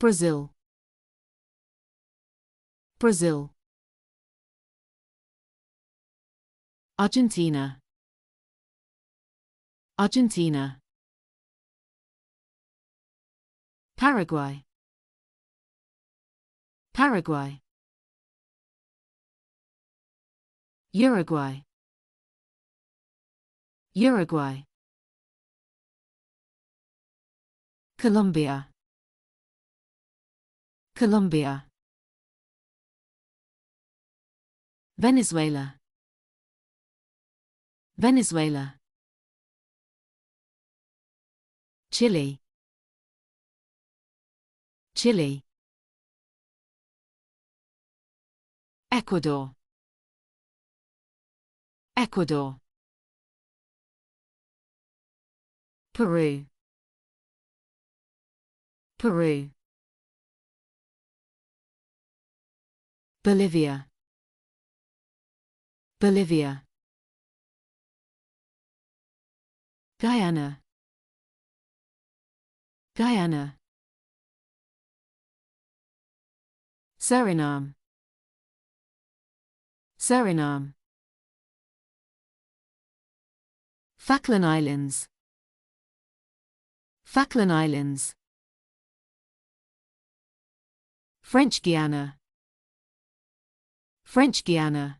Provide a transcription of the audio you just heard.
Brazil. Brazil. Argentina. Argentina. Paraguay. Paraguay. Uruguay. Uruguay. Colombia. Colombia. Venezuela. Venezuela. Chile. Chile. Ecuador. Ecuador. Peru. Peru. Bolivia. Bolivia. Guyana. Guyana. Suriname. Suriname. Falkland Islands. Falkland Islands. French Guiana. French Guiana.